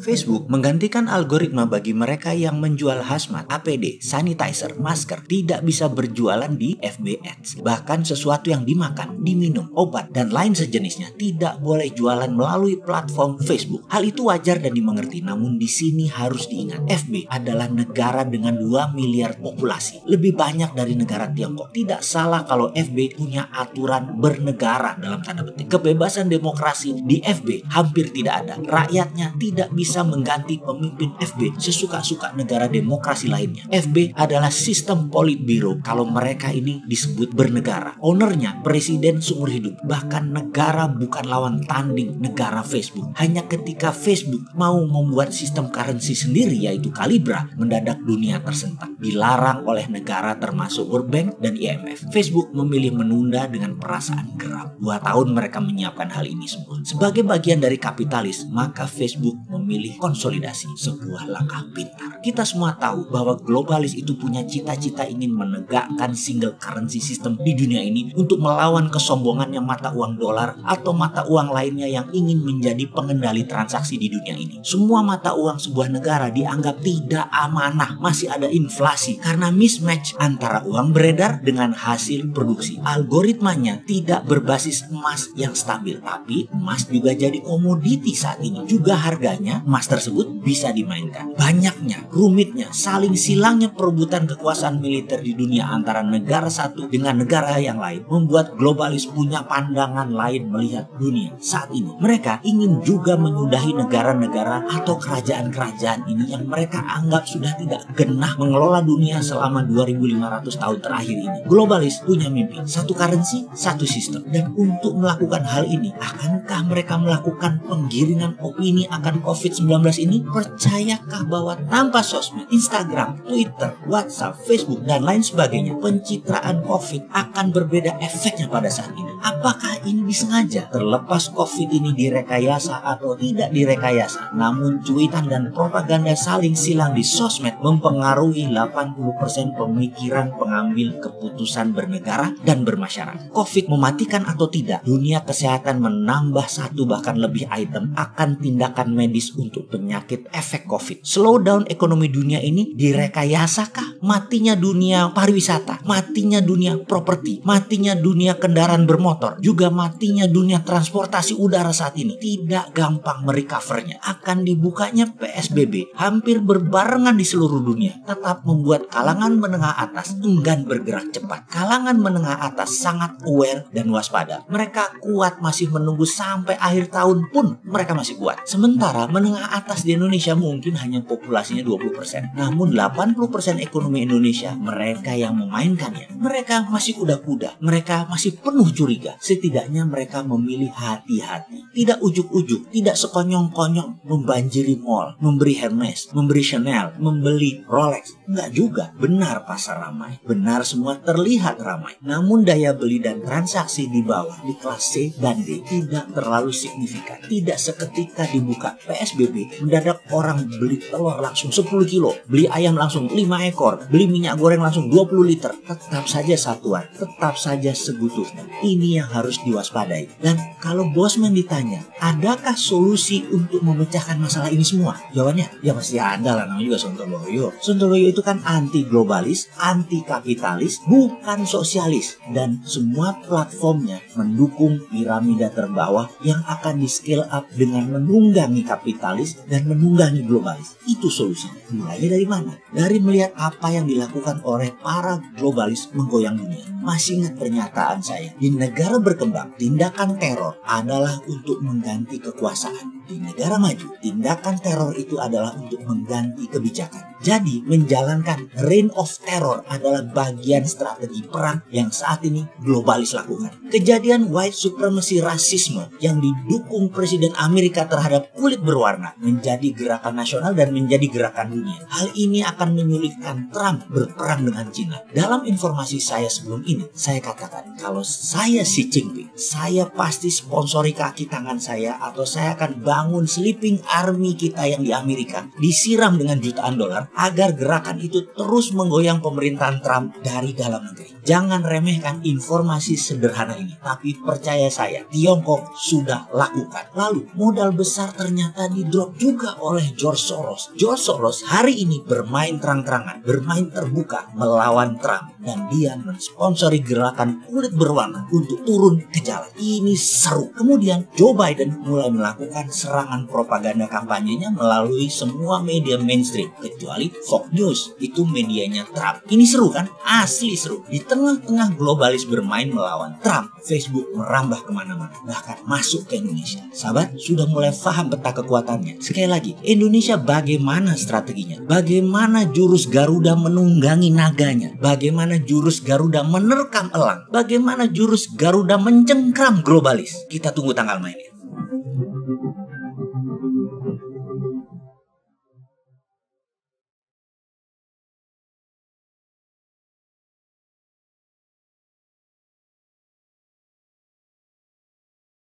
Facebook menggantikan algoritma bagi mereka yang menjual hazmat, APD, sanitizer, masker tidak bisa berjualan di FB Ads. Bahkan sesuatu yang dimakan, diminum, obat, dan lain sejenisnya tidak boleh jualan melalui platform Facebook. Hal itu wajar dan dimengerti, namun di sini harus diingat, FB adalah negara dengan 2 miliar populasi, lebih banyak dari negara Tiongkok. Tidak salah kalau FB punya aturan bernegara dalam tanda petik. Kebebasan demokrasi di FB hampir tidak ada. Rakyatnya tidak bisa mengganti pemimpin FB sesuka-suka negara demokrasi lainnya. FB adalah sistem politbiro kalau mereka ini disebut bernegara. Ownernya presiden seumur hidup. Bahkan negara bukan lawan tanding negara Facebook. Hanya ketika Facebook mau membuat sistem currency sendiri yaitu Calibra, mendadak dunia tersentak. Dilarang oleh negara termasuk World Bank dan IMF. Facebook memilih menunda dengan perasaan geram. 2 tahun mereka menyiapkan hal ini semua. Sebagai bagian dari kapitalis, maka Facebook memilih konsolidasi, sebuah langkah pintar. Kita semua tahu bahwa globalis itu punya cita-cita ingin menegakkan single currency system di dunia ini untuk melawan kesombongannya mata uang dolar atau mata uang lainnya yang ingin menjadi pengendali transaksi di dunia ini. Semua mata uang sebuah negara dianggap tidak amanah, masih ada inflasi karena mismatch antara uang beredar dengan hasil produksi. Algoritmanya tidak berbasis emas yang stabil, tapi emas juga jadi komoditi saat ini. Juga harganya emas tersebut bisa dimainkan. Banyaknya, rumitnya, saling silangnya perebutan kekuasaan militer di dunia antara negara satu dengan negara yang lain membuat globalis punya pandangan lain melihat dunia saat ini. Mereka ingin juga menyudahi negara-negara atau kerajaan-kerajaan ini yang mereka anggap sudah tidak genah mengelola dunia selama 2500 tahun terakhir ini. Globalis punya mimpi, satu currency, satu sistem. Dan untuk melakukan hal ini, akankah mereka melakukan penggiringan opini akan COVID-19 ini? Percayakah bahwa tanpa sosmed, Instagram, Twitter, WhatsApp, Facebook, dan lain sebagainya, pencitraan COVID akan berbeda efeknya pada saat ini? Apakah ini disengaja? Terlepas COVID ini direkayasa atau tidak direkayasa, namun cuitan dan propaganda saling silang di sosmed mempengaruhi 80% pemikiran pengambil keputusan bernegara dan bermasyarakat. COVID mematikan atau tidak, dunia kesehatan menambah 1 bahkan lebih item akan tindakan medis untuk penyakit efek COVID. Slowdown ekonomi dunia ini direkayasakah? Matinya dunia pariwisata, matinya dunia properti, matinya dunia kendaraan bermotor, juga matinya dunia transportasi udara saat ini. Tidak gampang merecovernya. Akan dibukanya PSBB hampir berbarengan di seluruh dunia, tetap membuat kalangan menengah atas enggan bergerak cepat. Kalangan menengah atas sangat aware dan waspada. Mereka kuat masih menunggu sampai akhir tahun pun mereka masih kuat. Sementara menengah atas di Indonesia mungkin hanya populasinya 20%. Namun 80% ekonomi Indonesia mereka yang memainkannya. Mereka masih kuda-kuda. Mereka masih penuh curiga. Setidaknya mereka memilih hati-hati. Tidak ujuk-ujuk, tidak sekonyong-konyong membanjiri mall, memberi Hermes, memberi Chanel, membeli Rolex. Enggak juga. Benar pasar ramai. Benar semua terlihat ramai. Namun daya beli dan transaksi di bawah, di kelas C dan D tidak terlalu signifikan. Tidak seketika dibuka PSBB, mendadak orang beli telur langsung 10 kilo, beli ayam langsung 5 ekor, beli minyak goreng langsung 20 liter. Tetap saja satuan, tetap saja sekutunya. Ini yang harus diwaspadai. Dan kalau Bosman ditanya, adakah solusi untuk memecahkan masalah ini semua? Jawabannya, ya pasti ada lah, namanya juga Sontoloyo. Sontoloyo itu kan anti globalis, anti kapitalis, bukan sosialis. Dan semua platformnya mendukung piramida terbawah yang akan di scale up dengan menunggangi kapitalis dan menunggangi globalis. Itu solusinya. Mulainya dari mana? Dari melihat apa yang dilakukan oleh para globalis menggoyang dunia. Masih ingat pernyataan saya, di negara berkembang, tindakan teror adalah untuk mengganti kekuasaan. Di negara maju, tindakan teror itu adalah untuk mengganti kebijakan. Jadi, menjalankan reign of terror adalah bagian strategi perang yang saat ini globalis lakukan. Kejadian white supremacy rasisme yang didukung Presiden Amerika terhadap kulit berwarna menjadi gerakan nasional dan menjadi gerakan dunia. Hal ini akan menyulitkan Trump berperang dengan Cina. Dalam informasi saya sebelum ini, saya katakan kalau saya Xi Jinping, saya pasti sponsori kaki tangan saya atau saya akan bangun membangun sleeping army kita yang di Amerika, disiram dengan jutaan dolar agar gerakan itu terus menggoyang pemerintahan Trump dari dalam negeri. Jangan remehkan informasi sederhana ini, tapi percaya saya, Tiongkok sudah lakukan. Lalu modal besar ternyata di-drop juga oleh George Soros. George Soros hari ini bermain terang-terangan, bermain terbuka melawan Trump, dan dia mensponsori gerakan kulit berwarna untuk turun ke jalan. Ini seru. Kemudian Joe Biden mulai melakukan serangan propaganda kampanyenya melalui semua media mainstream kecuali Fox News, itu medianya Trump. Ini seru kan? Asli seru. Di tengah-tengah globalis bermain melawan Trump, Facebook merambah kemana-mana, bahkan masuk ke Indonesia. Sahabat, sudah mulai paham peta kekuatannya. Sekali lagi, Indonesia bagaimana strateginya? Bagaimana jurus Garuda menunggangi naganya? Bagaimana jurus Garuda menerkam elang? Bagaimana jurus Garuda mencengkram globalis? Kita tunggu tanggal mainnya.